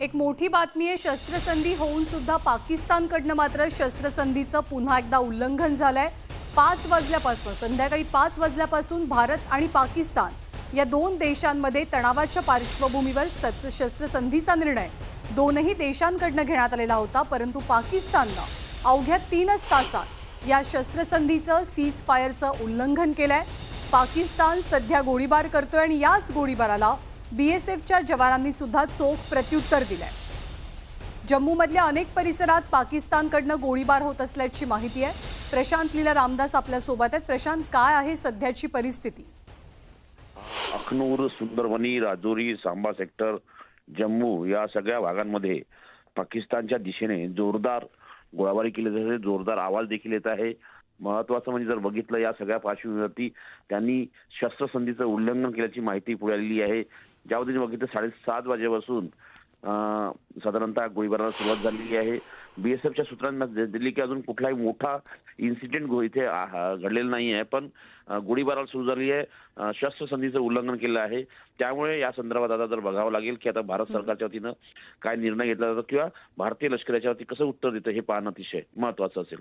एक मोठी बातमी आहे। शस्त्रसंधी होऊन सुद्धा पाकिस्तानकडनं मात्र शस्त्रसंधीचं पुन्हा एकदा उल्लंघन झालंय। 5 वाजल्यापासून संध्याकाळी 5 वाजल्यापासून भारत आणि पाकिस्तान या दोन देशांमध्ये तणावाच्या पार्श्वभूमीवर शस्त्रसंधीचा निर्णय दोनही देशांकडनं घेण्यात आलेला होता, परंतु पाकिस्ताननं अवघ्या 3च तासात या शस्त्रसंधीचं सीज फायरचं उल्लंघन केलंय। पाकिस्तान सध्या गोळीबार करतोय आणि याच गोळीबाराला बीएसएफच्या जवानांनी सुद्धा चोख प्रत्युत्तर दिलंय। जम्मूमधल्या अनेक परिसरात पाकिस्तानकडनं गोळीबार होत असल्याची माहिती आहे। प्रशांत लीला रामदास आपल्या सोबत आहेत। प्रशांत, काय आहे सध्याची परिस्थिती? अखनूर, सुंदरबनी, राजौरी, सांबा सेक्टर, जम्मू या सगळ्या भागांमध्ये पाकिस्तानच्या दिशेने जोरदार गोळीबारी केली जात आहे। जोरदार आवाज देखील येत आहे। महत्त्वाचं म्हणजे जर बघितलं या सगळ्या पार्श्वभूमीवरती त्यांनी शस्त्रसंधीचं उल्लंघन केल्याची माहिती पुढे आलेली आहे। ज्यामध्ये बघितलं 7:30 वाजेपासून साधारणतः गोळीबाराला सुरुवात झालेली आहे। बीएसएफच्या सूत्रांनी दिली की अजून कुठलाही मोठा इन्सिडेंट इथे घडलेला नाही आहे, पण गोळीबाराला सुरू झाली आहे। शस्त्रसंधीचं उल्लंघन केलं आहे। त्यामुळे या संदर्भात आता जर बघावं लागेल की आता भारत सरकारच्या वतीनं काय निर्णय घेतला जातो किंवा भारतीय लष्कर याच्यावरती कसं उत्तर देतं हे पाहणं अतिशय महत्त्वाचं असेल।